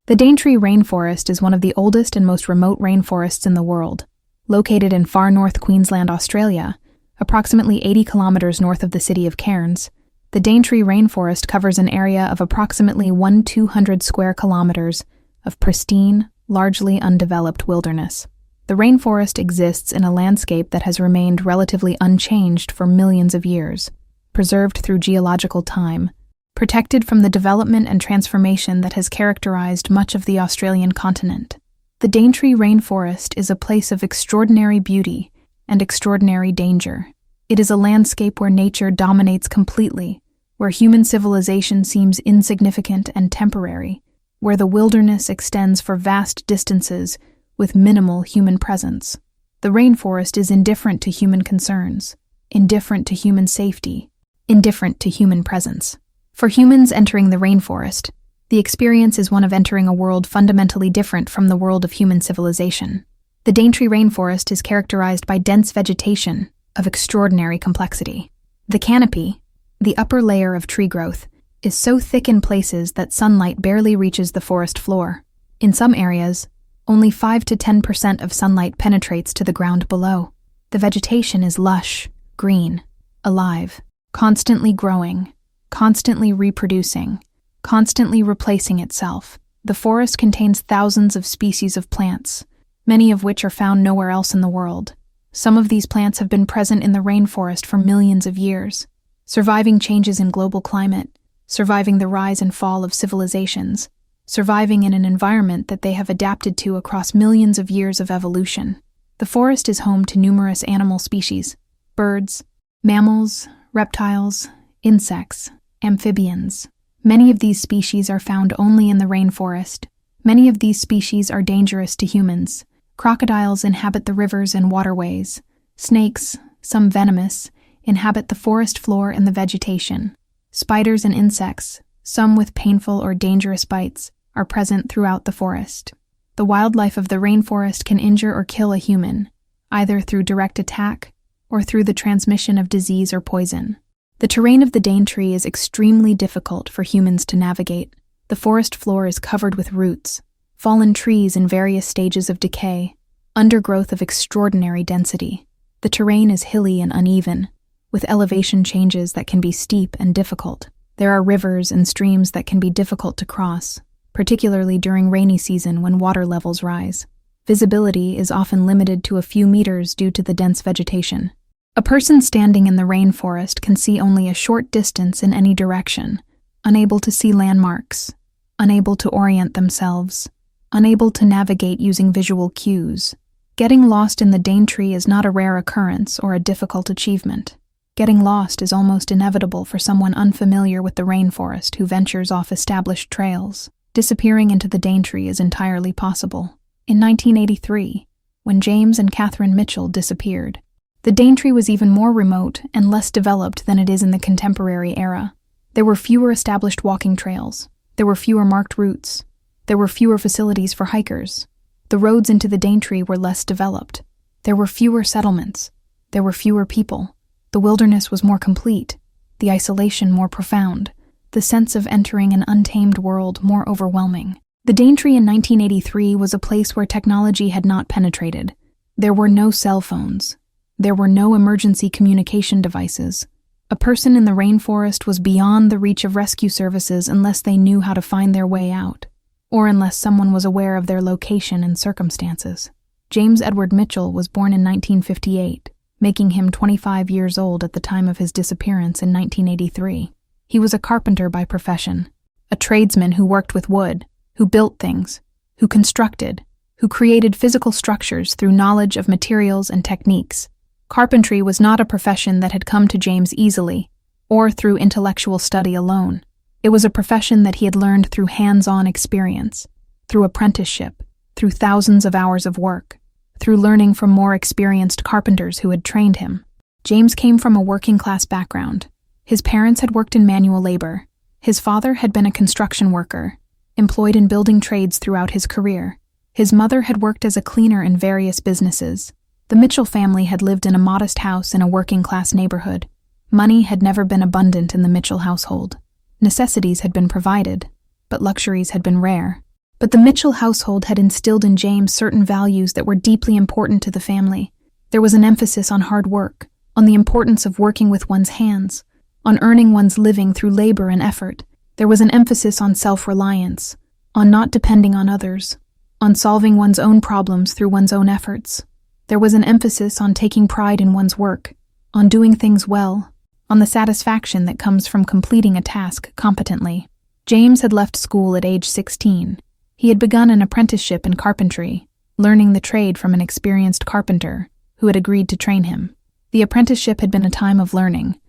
The Daintree Rainforest is one of the oldest and most remote rainforests in the world. Located in far north Queensland, Australia, approximately 80 kilometers north of the city of Cairns, the Daintree Rainforest covers an area of approximately 1,200 square kilometers of pristine, largely undeveloped wilderness. The rainforest exists in a landscape that has remained relatively unchanged for millions of years, preserved through geological time, protected from the development and transformation that has characterized much of the Australian continent. The Daintree Rainforest is a place of extraordinary beauty and extraordinary danger. It is a landscape where nature dominates completely, where human civilization seems insignificant and temporary, where the wilderness extends for vast distances with minimal human presence. The rainforest is indifferent to human concerns, indifferent to human safety, indifferent to human presence. For humans entering the rainforest, the experience is one of entering a world fundamentally different from the world of human civilization. The Daintree Rainforest is characterized by dense vegetation of extraordinary complexity. The canopy, the upper layer of tree growth, is so thick in places that sunlight barely reaches the forest floor. In some areas, only 5 to 10% of sunlight penetrates to the ground below. The vegetation is lush, green, alive, constantly growing, constantly reproducing, constantly replacing itself. The forest contains thousands of species of plants, many of which are found nowhere else in the world. Some of these plants have been present in the rainforest for millions of years, surviving changes in global climate, surviving the rise and fall of civilizations, surviving in an environment that they have adapted to across millions of years of evolution. The forest is home to numerous animal species: birds, mammals, reptiles, insects, amphibians. Many of these species are found only in the rainforest. Many of these species are dangerous to humans. Crocodiles inhabit the rivers and waterways. Snakes, some venomous, inhabit the forest floor and the vegetation. Spiders and insects, some with painful or dangerous bites, are present throughout the forest. The wildlife of the rainforest can injure or kill a human, either through direct attack or through the transmission of disease or poison. The terrain of the Daintree is extremely difficult for humans to navigate. The forest floor is covered with roots, fallen trees in various stages of decay, undergrowth of extraordinary density. The terrain is hilly and uneven, with elevation changes that can be steep and difficult. There are rivers and streams that can be difficult to cross, particularly during rainy season when water levels rise. Visibility is often limited to a few meters due to the dense vegetation. A person standing in the rainforest can see only a short distance in any direction, unable to see landmarks, unable to orient themselves, unable to navigate using visual cues. Getting lost in the Daintree is not a rare occurrence or a difficult achievement. Getting lost is almost inevitable for someone unfamiliar with the rainforest who ventures off established trails. Disappearing into the Daintree is entirely possible. In 1983, when James and Catherine Mitchell disappeared, the Daintree was even more remote and less developed than it is in the contemporary era. There were fewer established walking trails. There were fewer marked routes. There were fewer facilities for hikers. The roads into the Daintree were less developed. There were fewer settlements. There were fewer people. The wilderness was more complete, the isolation more profound, the sense of entering an untamed world more overwhelming. The Daintree in 1983 was a place where technology had not penetrated. There were no cell phones. There were no emergency communication devices. A person in the rainforest was beyond the reach of rescue services unless they knew how to find their way out, or unless someone was aware of their location and circumstances. James Edward Mitchell was born in 1958, making him 25 years old at the time of his disappearance in 1983. He was a carpenter by profession, a tradesman who worked with wood, who built things, who constructed, who created physical structures through knowledge of materials and techniques. Carpentry was not a profession that had come to James easily, or through intellectual study alone. It was a profession that he had learned through hands-on experience, through apprenticeship, through thousands of hours of work, through learning from more experienced carpenters who had trained him. James came from a working-class background. His parents had worked in manual labor. His father had been a construction worker, employed in building trades throughout his career. His mother had worked as a cleaner in various businesses. The Mitchell family had lived in a modest house in a working-class neighborhood. Money had never been abundant in the Mitchell household. Necessities had been provided, but luxuries had been rare. But the Mitchell household had instilled in James certain values that were deeply important to the family. There was an emphasis on hard work, on the importance of working with one's hands, on earning one's living through labor and effort. There was an emphasis on self-reliance, on not depending on others, on solving one's own problems through one's own efforts. There was an emphasis on taking pride in one's work, on doing things well, on the satisfaction that comes from completing a task competently. James had left school at age 16. He had begun an apprenticeship in carpentry, learning the trade from an experienced carpenter who had agreed to train him. The apprenticeship had been a time of learning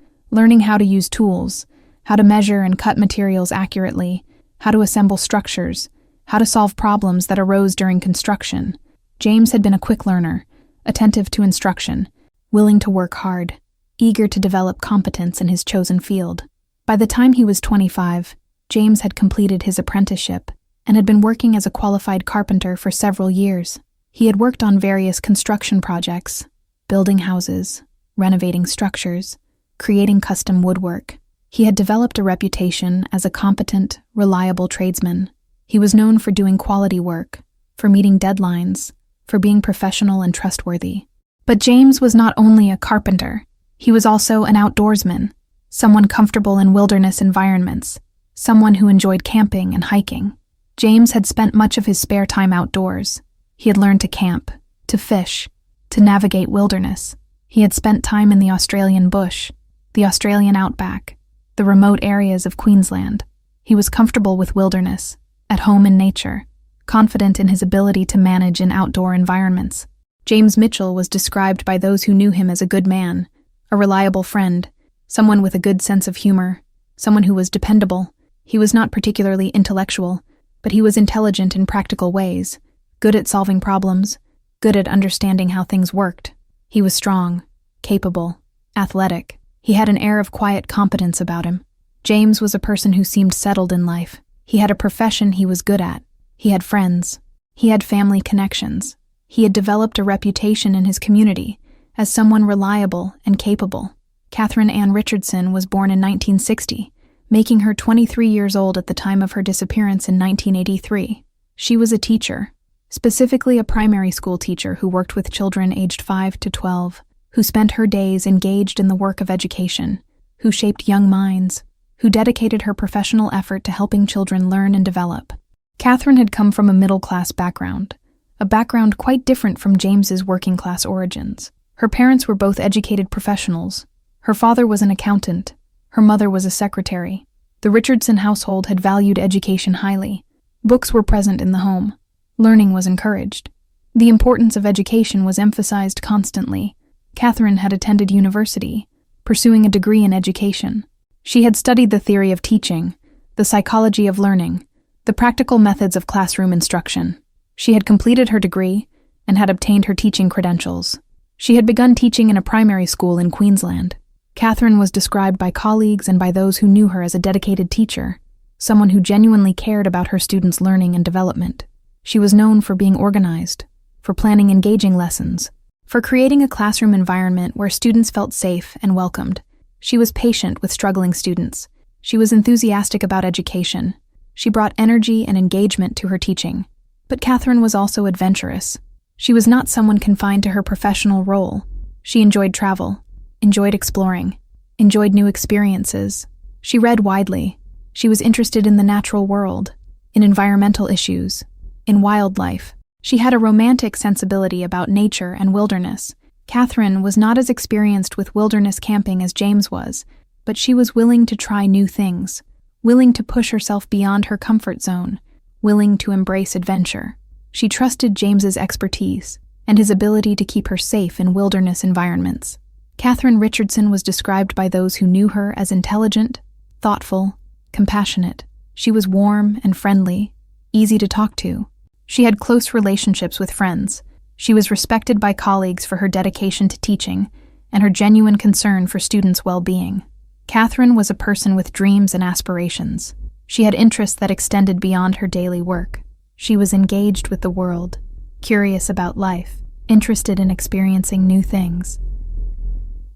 how to use tools, how to measure and cut materials accurately, how to assemble structures, how to solve problems that arose during construction. James had been a quick learner, attentive to instruction, willing to work hard, eager to develop competence in his chosen field. By the time he was 25, James had completed his apprenticeship and had been working as a qualified carpenter for several years. He had worked on various construction projects, building houses, renovating structures, creating custom woodwork. He had developed a reputation as a competent, reliable tradesman. He was known for doing quality work, for meeting deadlines, for being professional and trustworthy. But James was not only a carpenter, he was also an outdoorsman, someone comfortable in wilderness environments, someone who enjoyed camping and hiking. James had spent much of his spare time outdoors. He had learned to camp, to fish, to navigate wilderness. He had spent time in the Australian bush, the Australian outback, the remote areas of Queensland. He was comfortable with wilderness, at home in nature, confident in his ability to manage in outdoor environments. James Mitchell was described by those who knew him as a good man, a reliable friend, someone with a good sense of humor, someone who was dependable. He was not particularly intellectual, but he was intelligent in practical ways, good at solving problems, good at understanding how things worked. He was strong, capable, athletic. He had an air of quiet competence about him. James was a person who seemed settled in life. He had a profession he was good at. He had friends. He had family connections. He had developed a reputation in his community as someone reliable and capable. Catherine Ann Richardson was born in 1960, making her 23 years old at the time of her disappearance in 1983. She was a teacher, specifically a primary school teacher who worked with children aged 5 to 12, who spent her days engaged in the work of education, who shaped young minds, who dedicated her professional effort to helping children learn and develop. Catherine had come from a middle-class background, a background quite different from James's working-class origins. Her parents were both educated professionals. Her father was an accountant. Her mother was a secretary. The Richardson household had valued education highly. Books were present in the home. Learning was encouraged. The importance of education was emphasized constantly. Catherine had attended university, pursuing a degree in education. She had studied the theory of teaching, the psychology of learning, the practical methods of classroom instruction. She had completed her degree and had obtained her teaching credentials. She had begun teaching in a primary school in Queensland. Catherine was described by colleagues and by those who knew her as a dedicated teacher, someone who genuinely cared about her students' learning and development. She was known for being organized, for planning engaging lessons, for creating a classroom environment where students felt safe and welcomed. She was patient with struggling students. She was enthusiastic about education. She brought energy and engagement to her teaching. But Catherine was also adventurous. She was not someone confined to her professional role. She enjoyed travel, enjoyed exploring, enjoyed new experiences. She read widely. She was interested in the natural world, in environmental issues, in wildlife. She had a romantic sensibility about nature and wilderness. Catherine was not as experienced with wilderness camping as James was, but she was willing to try new things, willing to push herself beyond her comfort zone, willing to embrace adventure. She trusted James's expertise and his ability to keep her safe in wilderness environments. Catherine Richardson was described by those who knew her as intelligent, thoughtful, compassionate. She was warm and friendly, easy to talk to. She had close relationships with friends. She was respected by colleagues for her dedication to teaching and her genuine concern for students' well-being. Catherine was a person with dreams and aspirations. She had interests that extended beyond her daily work. She was engaged with the world, curious about life, interested in experiencing new things.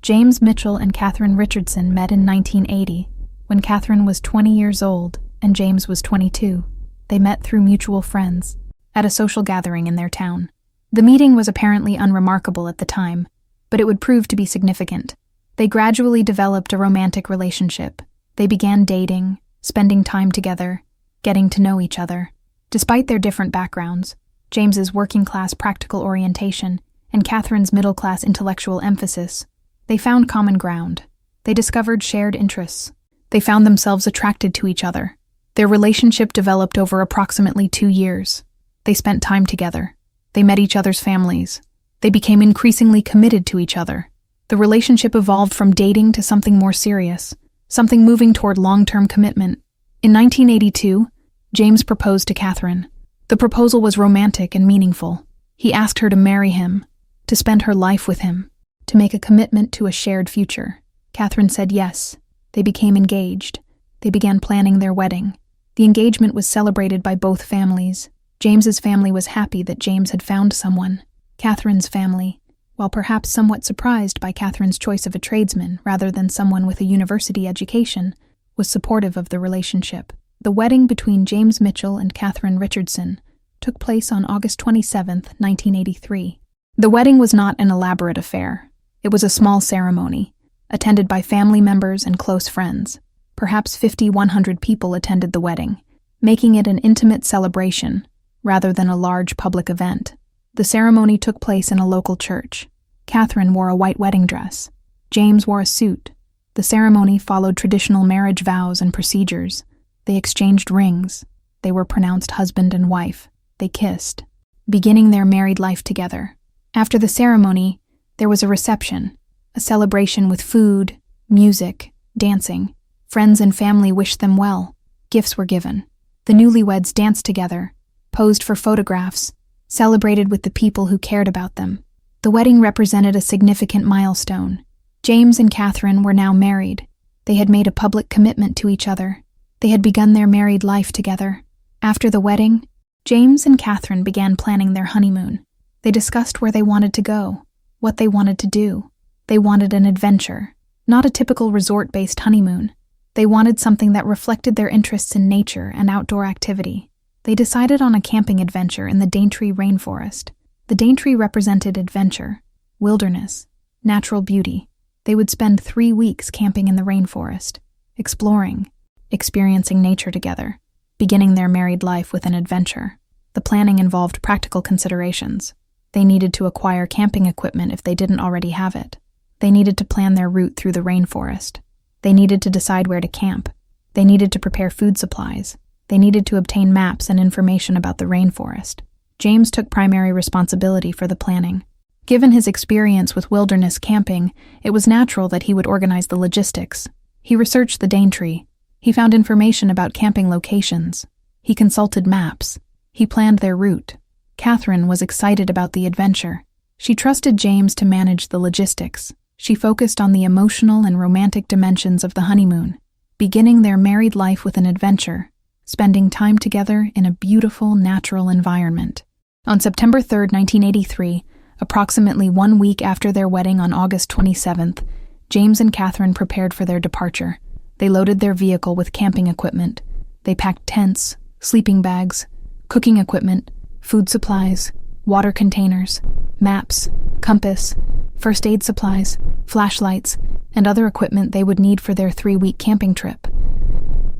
James Mitchell and Catherine Richardson met in 1980, when Catherine was 20 years old and James was 22. They met through mutual friends at a social gathering in their town. The meeting was apparently unremarkable at the time, but it would prove to be significant. They gradually developed a romantic relationship. They began dating, spending time together, getting to know each other. Despite their different backgrounds, James's working-class practical orientation and Catherine's middle-class intellectual emphasis, they found common ground. They discovered shared interests. They found themselves attracted to each other. Their relationship developed over approximately 2 years. They spent time together. They met each other's families. They became increasingly committed to each other. The relationship evolved from dating to something more serious, something moving toward long-term commitment. In 1982, James proposed to Catherine. The proposal was romantic and meaningful. He asked her to marry him, to spend her life with him, to make a commitment to a shared future. Catherine said yes. They became engaged. They began planning their wedding. The engagement was celebrated by both families. James's family was happy that James had found someone. Catherine's family, while perhaps somewhat surprised by Catherine's choice of a tradesman rather than someone with a university education, was supportive of the relationship. The wedding between James Mitchell and Catherine Richardson took place on August 27, 1983. The wedding was not an elaborate affair. It was a small ceremony, attended by family members and close friends. Perhaps 100 people attended the wedding, making it an intimate celebration rather than a large public event. The ceremony took place in a local church. Catherine wore a white wedding dress. James wore a suit. The ceremony followed traditional marriage vows and procedures. They exchanged rings. They were pronounced husband and wife. They kissed, beginning their married life together. After the ceremony, there was a reception, a celebration with food, music, dancing. Friends and family wished them well. Gifts were given. The newlyweds danced together, posed for photographs, celebrated with the people who cared about them. The wedding represented a significant milestone. James and Catherine were now married. They had made a public commitment to each other. They had begun their married life together. After the wedding, James and Catherine began planning their honeymoon. They discussed where they wanted to go, what they wanted to do. They wanted an adventure, not a typical resort-based honeymoon. They wanted something that reflected their interests in nature and outdoor activity. They decided on a camping adventure in the Daintree Rainforest. The Daintree represented adventure, wilderness, natural beauty. They would spend 3 weeks camping in the rainforest, exploring, experiencing nature together, beginning their married life with an adventure. The planning involved practical considerations. They needed to acquire camping equipment if they didn't already have it. They needed to plan their route through the rainforest. They needed to decide where to camp. They needed to prepare food supplies. They needed to obtain maps and information about the rainforest. James took primary responsibility for the planning. Given his experience with wilderness camping, it was natural that he would organize the logistics. He researched the Daintree. He found information about camping locations. He consulted maps. He planned their route. Catherine was excited about the adventure. She trusted James to manage the logistics. She focused on the emotional and romantic dimensions of the honeymoon, beginning their married life with an adventure, spending time together in a beautiful, natural environment. On September 3, 1983, approximately 1 week after their wedding on August 27th, James and Catherine prepared for their departure. They loaded their vehicle with camping equipment. They packed tents, sleeping bags, cooking equipment, food supplies, water containers, maps, compass, first aid supplies, flashlights, and other equipment they would need for their 3-week camping trip.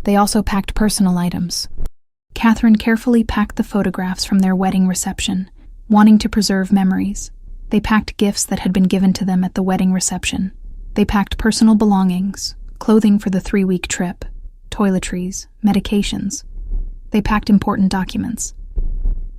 They also packed personal items. Catherine carefully packed the photographs from their wedding reception, wanting to preserve memories. They packed gifts that had been given to them at the wedding reception. They packed personal belongings, clothing for the 3-week trip, toiletries, medications. They packed important documents.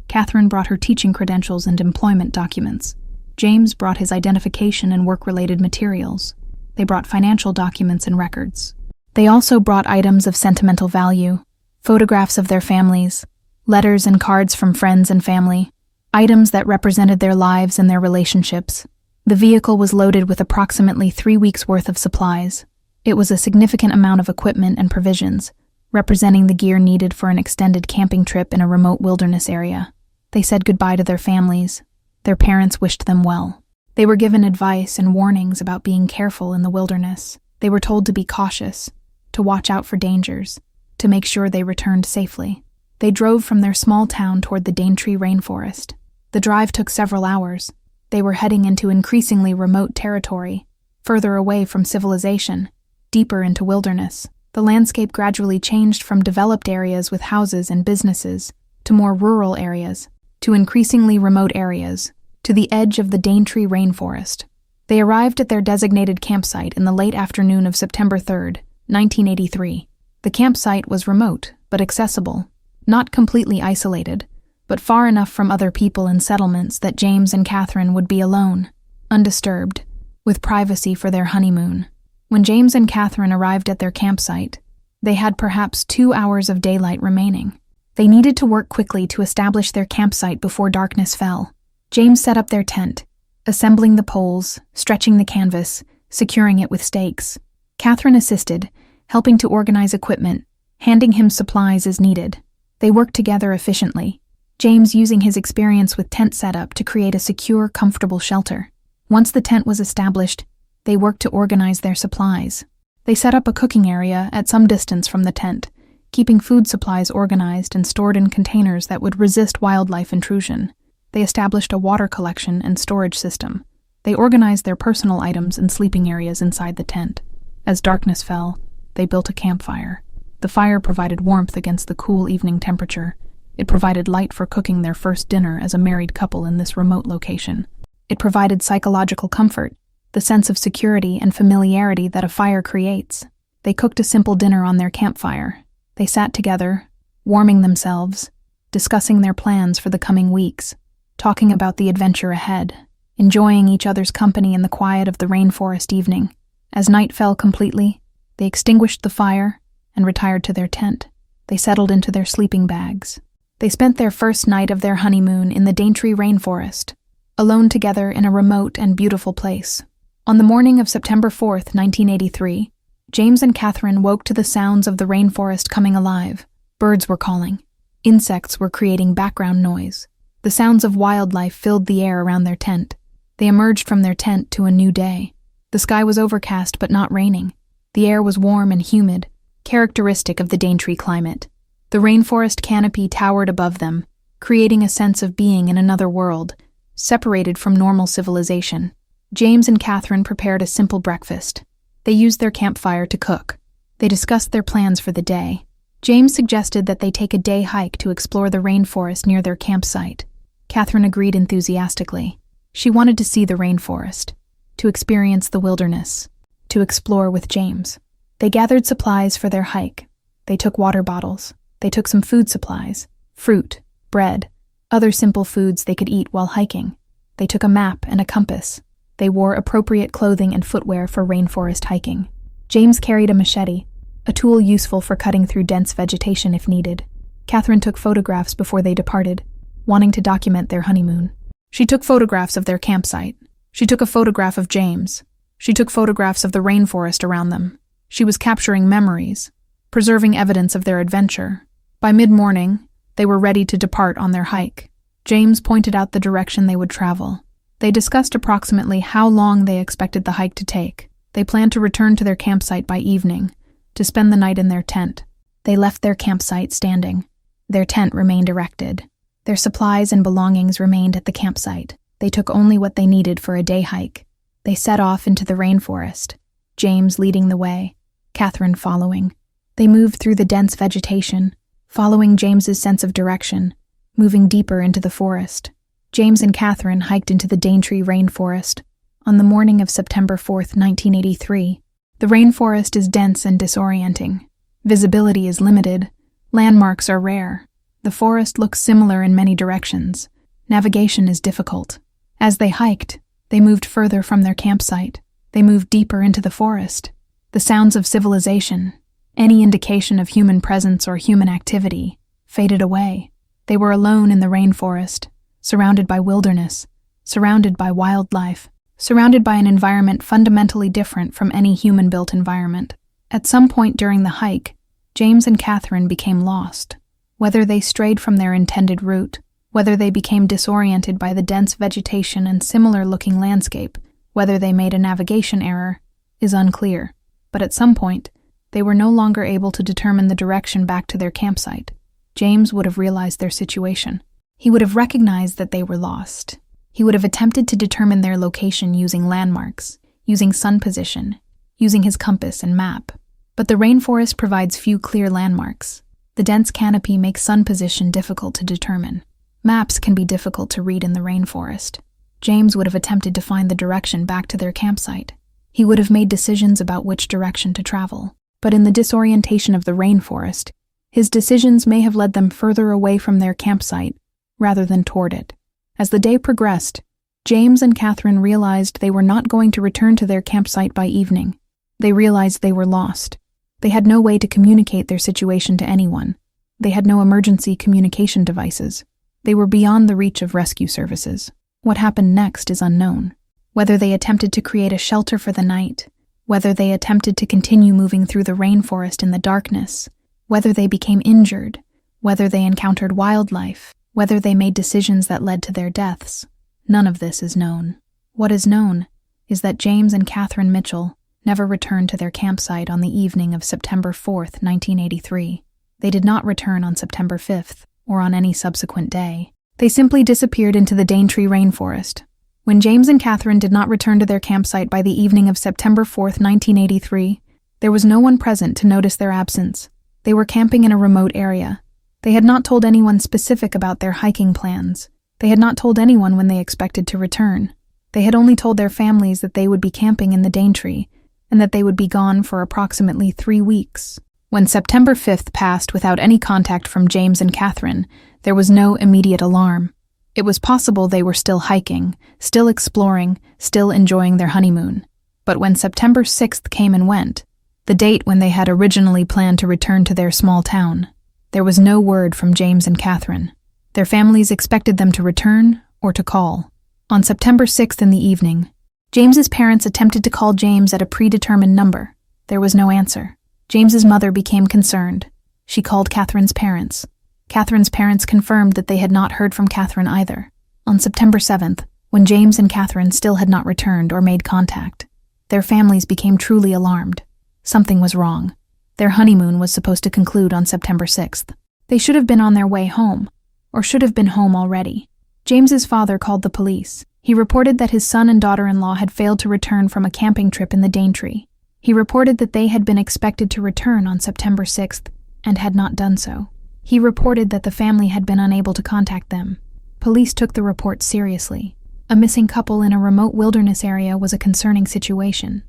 Catherine brought her teaching credentials and employment documents. James brought his identification and work-related materials. They brought financial documents and records. They also brought items of sentimental value, photographs of their families, letters and cards from friends and family, items that represented their lives and their relationships. The vehicle was loaded with approximately 3 weeks' worth of supplies. It was a significant amount of equipment and provisions, representing the gear needed for an extended camping trip in a remote wilderness area. They said goodbye to their families. Their parents wished them well. They were given advice and warnings about being careful in the wilderness. They were told to be cautious, to watch out for dangers, to make sure they returned safely. They drove from their small town toward the Daintree Rainforest. The drive took several hours. They were heading into increasingly remote territory, further away from civilization, deeper into wilderness. The landscape gradually changed from developed areas with houses and businesses to more rural areas, to increasingly remote areas, to the edge of the Daintree Rainforest. They arrived at their designated campsite in the late afternoon of September 3rd, 1983. The campsite was remote, but accessible, not completely isolated, but far enough from other people and settlements that James and Catherine would be alone, undisturbed, with privacy for their honeymoon. When James and Catherine arrived at their campsite, they had perhaps 2 hours of daylight remaining. They needed to work quickly to establish their campsite before darkness fell. James set up their tent, assembling the poles, stretching the canvas, securing it with stakes. Catherine assisted, helping to organize equipment, handing him supplies as needed. They worked together efficiently, James using his experience with tent setup to create a secure, comfortable shelter. Once the tent was established, they worked to organize their supplies. They set up a cooking area at some distance from the tent, keeping food supplies organized and stored in containers that would resist wildlife intrusion. They established a water collection and storage system. They organized their personal items and sleeping areas inside the tent. As darkness fell, they built a campfire. The fire provided warmth against the cool evening temperature. It provided light for cooking their first dinner as a married couple in this remote location. It provided psychological comfort, the sense of security and familiarity that a fire creates. They cooked a simple dinner on their campfire. They sat together, warming themselves, discussing their plans for the coming weeks, talking about the adventure ahead, enjoying each other's company in the quiet of the rainforest evening. As night fell completely, they extinguished the fire and retired to their tent. They settled into their sleeping bags. They spent their first night of their honeymoon in the Daintree Rainforest, alone together in a remote and beautiful place. On the morning of September 4th, 1983, James and Catherine woke to the sounds of the rainforest coming alive. Birds were calling. Insects were creating background noise. The sounds of wildlife filled the air around their tent. They emerged from their tent to a new day. The sky was overcast but not raining. The air was warm and humid, characteristic of the Daintree climate. The rainforest canopy towered above them, creating a sense of being in another world, separated from normal civilization. James and Catherine prepared a simple breakfast. They used their campfire to cook. They discussed their plans for the day. James suggested that they take a day hike to explore the rainforest near their campsite. Catherine agreed enthusiastically. She wanted to see the rainforest, to experience the wilderness, to explore with James. They gathered supplies for their hike. They took water bottles. They took some food supplies, fruit, bread, other simple foods they could eat while hiking. They took a map and a compass. They wore appropriate clothing and footwear for rainforest hiking. James carried a machete, a tool useful for cutting through dense vegetation if needed. Catherine took photographs before they departed, wanting to document their honeymoon. She took photographs of their campsite. She took a photograph of James. She took photographs of the rainforest around them. She was capturing memories, preserving evidence of their adventure. By mid-morning, they were ready to depart on their hike. James pointed out the direction they would travel. They discussed approximately how long they expected the hike to take. They planned to return to their campsite by evening, to spend the night in their tent. They left their campsite standing. Their tent remained erected. Their supplies and belongings remained at the campsite. They took only what they needed for a day hike. They set off into the rainforest, James leading the way, Catherine following. They moved through the dense vegetation, following James's sense of direction, moving deeper into the forest. James and Catherine hiked into the Daintree Rainforest on the morning of September 4th, 1983. The rainforest is dense and disorienting. Visibility is limited. Landmarks are rare. The forest looks similar in many directions. Navigation is difficult. As they hiked, they moved further from their campsite. They moved deeper into the forest. The sounds of civilization, any indication of human presence or human activity, faded away. They were alone in the rainforest, surrounded by wilderness, surrounded by wildlife, surrounded by an environment fundamentally different from any human-built environment. At some point during the hike, James and Catherine became lost. Whether they strayed from their intended route, whether they became disoriented by the dense vegetation and similar-looking landscape, whether they made a navigation error, is unclear. But at some point, they were no longer able to determine the direction back to their campsite. James would have realized their situation. He would have recognized that they were lost. He would have attempted to determine their location using landmarks, using sun position, using his compass and map. But the rainforest provides few clear landmarks. The dense canopy makes sun position difficult to determine. Maps can be difficult to read in the rainforest. James would have attempted to find the direction back to their campsite. He would have made decisions about which direction to travel. But in the disorientation of the rainforest, his decisions may have led them further away from their campsite rather than toward it. As the day progressed, James and Catherine realized they were not going to return to their campsite by evening. They realized they were lost. They had no way to communicate their situation to anyone. They had no emergency communication devices. They were beyond the reach of rescue services. What happened next is unknown. Whether they attempted to create a shelter for the night, whether they attempted to continue moving through the rainforest in the darkness, whether they became injured, whether they encountered wildlife, whether they made decisions that led to their deaths, none of this is known. What is known is that James and Catherine Mitchell never returned to their campsite on the evening of September 4th, 1983. They did not return on September 5th or on any subsequent day. They simply disappeared into the Daintree Rainforest. When James and Catherine did not return to their campsite by the evening of September 4th, 1983, there was no one present to notice their absence. They were camping in a remote area. They had not told anyone specific about their hiking plans. They had not told anyone when they expected to return. They had only told their families that they would be camping in the Daintree and that they would be gone for approximately 3 weeks. When September 5th passed without any contact from James and Catherine, there was no immediate alarm. It was possible they were still hiking, still exploring, still enjoying their honeymoon. But when September 6th came and went, the date when they had originally planned to return to their small town, there was no word from James and Catherine. Their families expected them to return or to call. On September 6th in the evening, James's parents attempted to call James at a predetermined number. There was no answer. James's mother became concerned. She called Catherine's parents. Catherine's parents confirmed that they had not heard from Catherine either. On September 7th, when James and Catherine still had not returned or made contact, their families became truly alarmed. Something was wrong. Their honeymoon was supposed to conclude on September 6th. They should have been on their way home, or should have been home already. James's father called the police. He reported that his son and daughter-in-law had failed to return from a camping trip in the Daintree. He reported that they had been expected to return on September 6th and had not done so. He reported that the family had been unable to contact them. Police took the report seriously. A missing couple in a remote wilderness area was a concerning situation.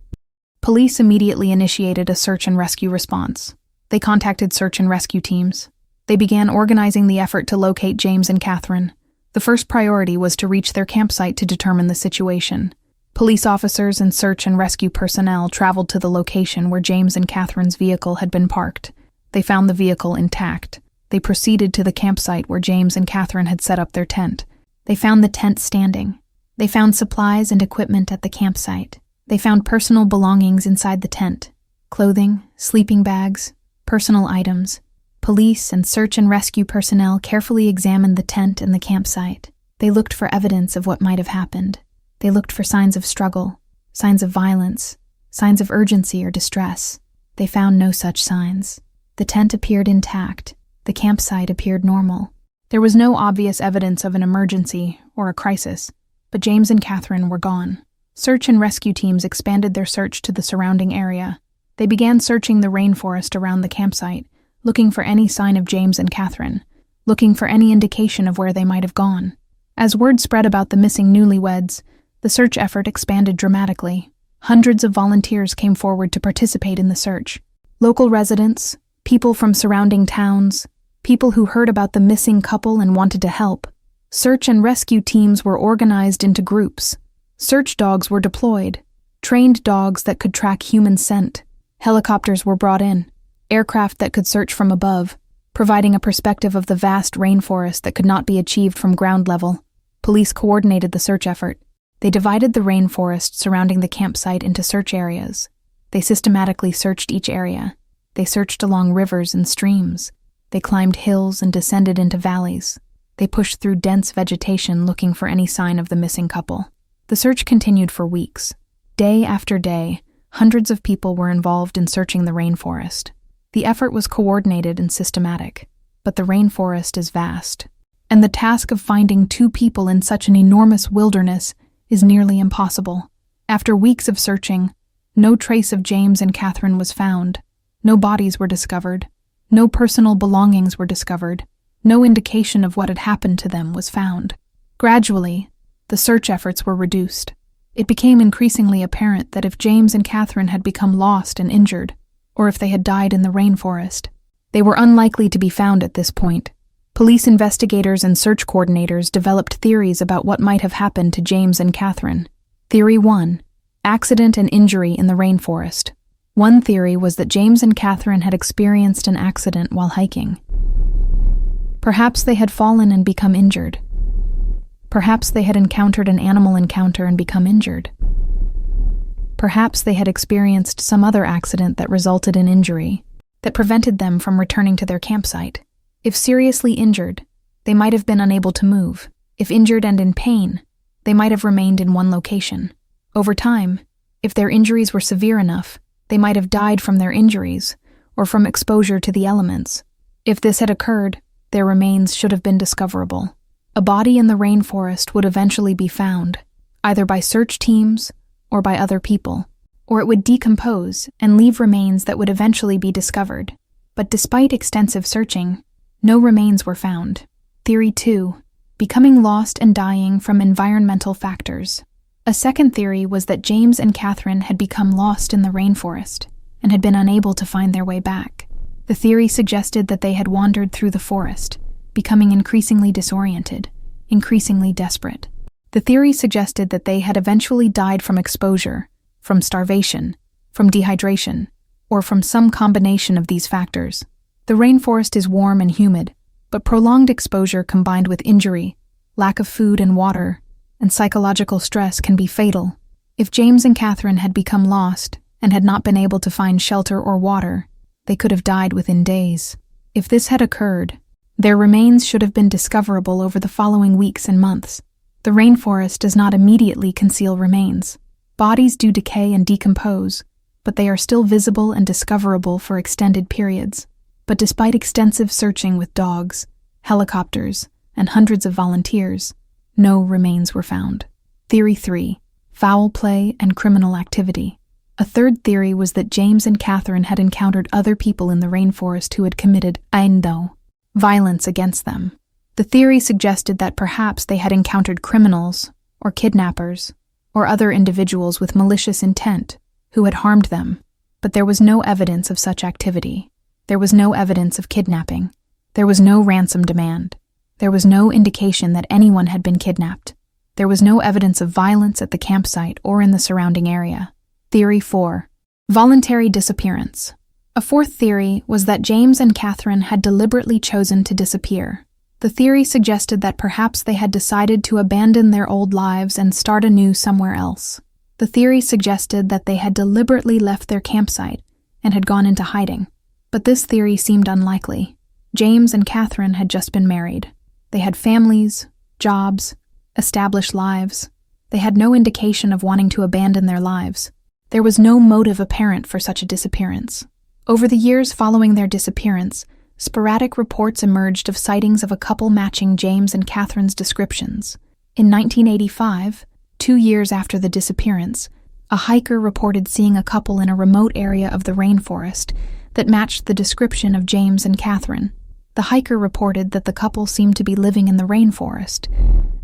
Police immediately initiated a search and rescue response. They contacted search and rescue teams. They began organizing the effort to locate James and Catherine. The first priority was to reach their campsite to determine the situation. Police officers and search and rescue personnel traveled to the location where James and Catherine's vehicle had been parked. They found the vehicle intact. They proceeded to the campsite where James and Catherine had set up their tent. They found the tent standing. They found supplies and equipment at the campsite. They found personal belongings inside the tent: clothing, sleeping bags, personal items. Police and search and rescue personnel carefully examined the tent and the campsite. They looked for evidence of what might have happened. They looked for signs of struggle, signs of violence, signs of urgency or distress. They found no such signs. The tent appeared intact. The campsite appeared normal. There was no obvious evidence of an emergency or a crisis, but James and Catherine were gone. Search and rescue teams expanded their search to the surrounding area. They began searching the rainforest around the campsite, looking for any sign of James and Catherine, looking for any indication of where they might have gone. As word spread about the missing newlyweds, the search effort expanded dramatically. Hundreds of volunteers came forward to participate in the search. Local residents, people from surrounding towns, people who heard about the missing couple and wanted to help. Search and rescue teams were organized into groups. Search dogs were deployed, trained dogs that could track human scent. Helicopters were brought in, aircraft that could search from above, providing a perspective of the vast rainforest that could not be achieved from ground level. Police coordinated the search effort. They divided the rainforest surrounding the campsite into search areas. They systematically searched each area. They searched along rivers and streams. They climbed hills and descended into valleys. They pushed through dense vegetation looking for any sign of the missing couple. The search continued for weeks. Day after day, hundreds of people were involved in searching the rainforest. The effort was coordinated and systematic. but the rainforest is vast, and the task of finding two people in such an enormous wilderness is nearly impossible. After weeks of searching, no trace of James and Catherine was found. No bodies were discovered. No personal belongings were discovered. No indication of what had happened to them was found. Gradually, the search efforts were reduced. It became increasingly apparent that if James and Catherine had become lost and injured, or if they had died in the rainforest, they were unlikely to be found at this point. Police investigators and search coordinators developed theories about what might have happened to James and Catherine. Theory 1. Accident and injury in the rainforest. One theory was that James and Catherine had experienced an accident while hiking. Perhaps they had fallen and become injured. Perhaps they had encountered an animal encounter and become injured. Perhaps they had experienced some other accident that resulted in injury, that prevented them from returning to their campsite. If seriously injured, they might have been unable to move. If injured and in pain, they might have remained in one location. Over time, if their injuries were severe enough, they might have died from their injuries or from exposure to the elements. If this had occurred, their remains should have been discoverable. A body in the rainforest would eventually be found, either by search teams or by other people, or it would decompose and leave remains that would eventually be discovered. But despite extensive searching, no remains were found. Theory 2. Becoming lost and dying from environmental factors. A second theory was that James and Catherine had become lost in the rainforest and had been unable to find their way back. The theory suggested that they had wandered through the forest, becoming increasingly disoriented, increasingly desperate. The theory suggested that they had eventually died from exposure, from starvation, from dehydration, or from some combination of these factors. The rainforest is warm and humid, but prolonged exposure combined with injury, lack of food and water, and psychological stress can be fatal. If James and Catherine had become lost and had not been able to find shelter or water, they could have died within days. If this had occurred, their remains should have been discoverable over the following weeks and months. The rainforest does not immediately conceal remains. Bodies do decay and decompose, but they are still visible and discoverable for extended periods. But despite extensive searching with dogs, helicopters, and hundreds of volunteers, no remains were found. Theory 3. Foul play and criminal activity. A third theory was that James and Catherine had encountered other people in the rainforest who had committed violence against them. The theory suggested that perhaps they had encountered criminals, or kidnappers, or other individuals with malicious intent who had harmed them, but there was no evidence of such activity. There was no evidence of kidnapping. There was no ransom demand. There was no indication that anyone had been kidnapped. There was no evidence of violence at the campsite or in the surrounding area. Theory 4. Voluntary disappearance. A fourth theory was that James and Catherine had deliberately chosen to disappear. The theory suggested that perhaps they had decided to abandon their old lives and start anew somewhere else. The theory suggested that they had deliberately left their campsite and had gone into hiding. But this theory seemed unlikely. James and Catherine had just been married. They had families, jobs, established lives. They had no indication of wanting to abandon their lives. There was no motive apparent for such a disappearance. Over the years following their disappearance, sporadic reports emerged of sightings of a couple matching James and Catherine's descriptions. In 1985, 2 years after the disappearance, a hiker reported seeing a couple in a remote area of the rainforest that matched the description of James and Catherine. The hiker reported that the couple seemed to be living in the rainforest,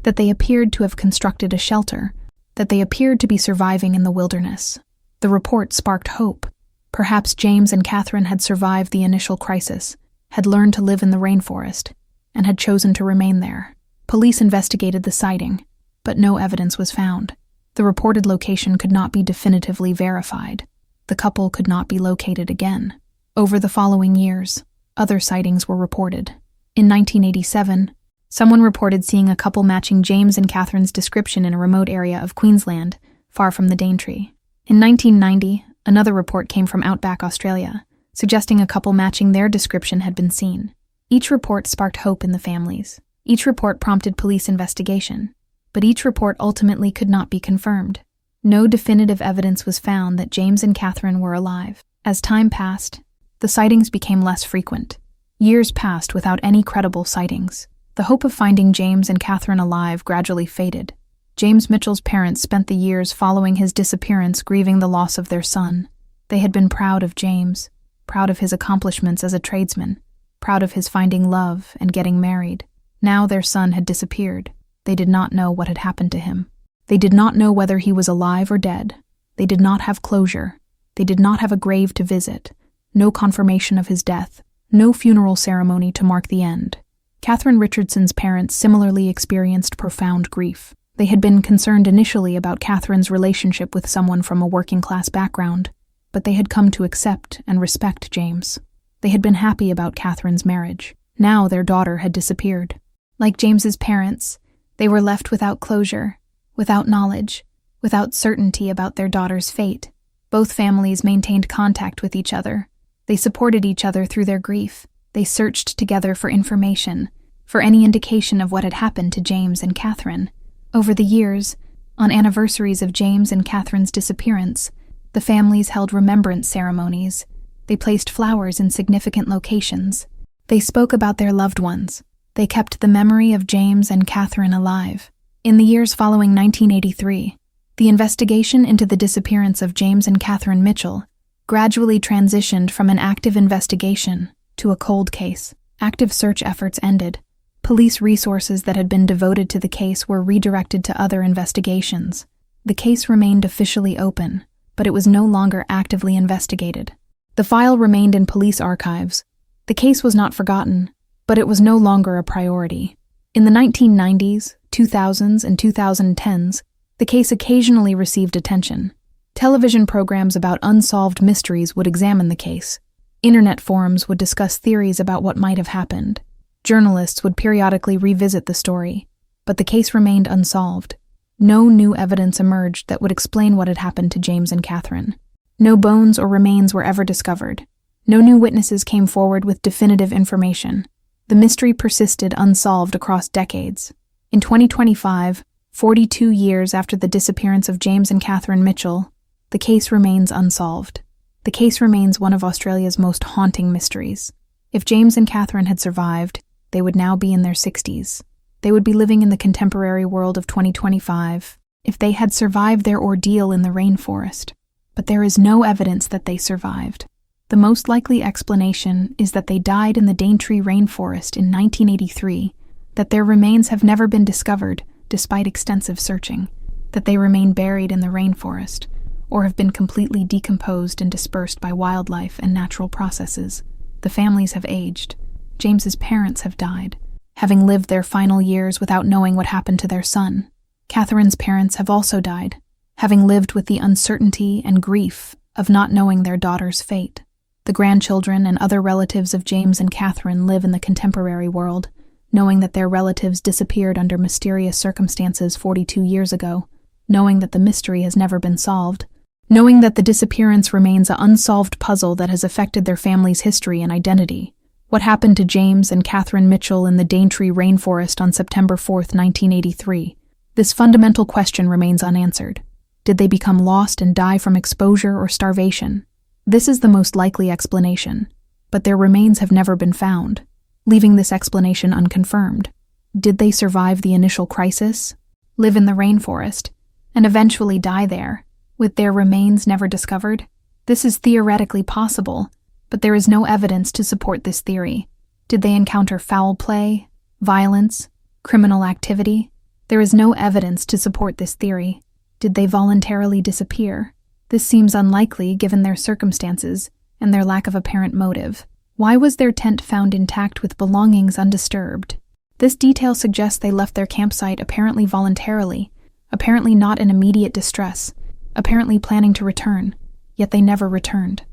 that they appeared to have constructed a shelter, that they appeared to be surviving in the wilderness. The report sparked hope. Perhaps James and Catherine had survived the initial crisis, had learned to live in the rainforest, and had chosen to remain there. Police investigated the sighting, but no evidence was found. The reported location could not be definitively verified. The couple could not be located again. Over the following years, other sightings were reported. In 1987, someone reported seeing a couple matching James and Catherine's description in a remote area of Queensland, far from the Daintree. In 1990, another report came from outback Australia, suggesting a couple matching their description had been seen. Each report sparked hope in the families. Each report prompted police investigation, but each report ultimately could not be confirmed. No definitive evidence was found that James and Catherine were alive. As time passed, the sightings became less frequent. Years passed without any credible sightings. The hope of finding James and Catherine alive gradually faded. James Mitchell's parents spent the years following his disappearance grieving the loss of their son. They had been proud of James, proud of his accomplishments as a tradesman, proud of his finding love and getting married. Now their son had disappeared. They did not know what had happened to him. They did not know whether he was alive or dead. They did not have closure. They did not have a grave to visit, no confirmation of his death, no funeral ceremony to mark the end. Catherine Richardson's parents similarly experienced profound grief. They had been concerned initially about Catherine's relationship with someone from a working-class background, but they had come to accept and respect James. They had been happy about Catherine's marriage. Now their daughter had disappeared. Like James's parents, they were left without closure, without knowledge, without certainty about their daughter's fate. Both families maintained contact with each other. They supported each other through their grief. They searched together for information, for any indication of what had happened to James and Catherine. Over the years, on anniversaries of James and Catherine's disappearance, the families held remembrance ceremonies. They placed flowers in significant locations. They spoke about their loved ones. They kept the memory of James and Catherine alive. In the years following 1983, the investigation into the disappearance of James and Catherine Mitchell gradually transitioned from an active investigation to a cold case. Active search efforts ended. Police resources that had been devoted to the case were redirected to other investigations. The case remained officially open, but it was no longer actively investigated. The file remained in police archives. The case was not forgotten, but it was no longer a priority. In the 1990s, 2000s, and 2010s, the case occasionally received attention. Television programs about unsolved mysteries would examine the case. Internet forums would discuss theories about what might have happened. Journalists would periodically revisit the story, but the case remained unsolved. No new evidence emerged that would explain what had happened to James and Catherine. No bones or remains were ever discovered. No new witnesses came forward with definitive information. The mystery persisted unsolved across decades. In 2025, 42 years after the disappearance of James and Catherine Mitchell, the case remains unsolved. The case remains one of Australia's most haunting mysteries. If James and Catherine had survived, they would now be in their 60s. They would be living in the contemporary world of 2025 if they had survived their ordeal in the rainforest. But there is no evidence that they survived. The most likely explanation is that they died in the Daintree Rainforest in 1983, that their remains have never been discovered despite extensive searching, that they remain buried in the rainforest, or have been completely decomposed and dispersed by wildlife and natural processes. The families have aged. James's parents have died, having lived their final years without knowing what happened to their son. Catherine's parents have also died, having lived with the uncertainty and grief of not knowing their daughter's fate. The grandchildren and other relatives of James and Catherine live in the contemporary world, knowing that their relatives disappeared under mysterious circumstances 42 years ago, knowing that the mystery has never been solved, knowing that the disappearance remains an unsolved puzzle that has affected their family's history and identity. What happened to James and Catherine Mitchell in the Daintree Rainforest on September 4, 1983? This fundamental question remains unanswered. Did they become lost and die from exposure or starvation? This is the most likely explanation, but their remains have never been found, leaving this explanation unconfirmed. Did they survive the initial crisis, live in the rainforest, and eventually die there, with their remains never discovered? This is theoretically possible, but there is no evidence to support this theory. Did they encounter foul play, violence, criminal activity? There is no evidence to support this theory. Did they voluntarily disappear? This seems unlikely given their circumstances and their lack of apparent motive. Why was their tent found intact with belongings undisturbed? This detail suggests they left their campsite apparently voluntarily, apparently not in immediate distress, apparently planning to return, yet they never returned.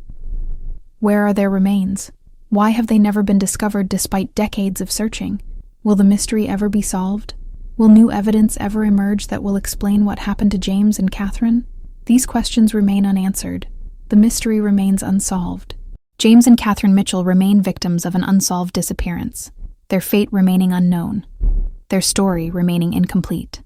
Where are their remains? Why have they never been discovered despite decades of searching? Will the mystery ever be solved? Will new evidence ever emerge that will explain what happened to James and Catherine? These questions remain unanswered. The mystery remains unsolved. James and Catherine Mitchell remain victims of an unsolved disappearance, their fate remaining unknown, their story remaining incomplete.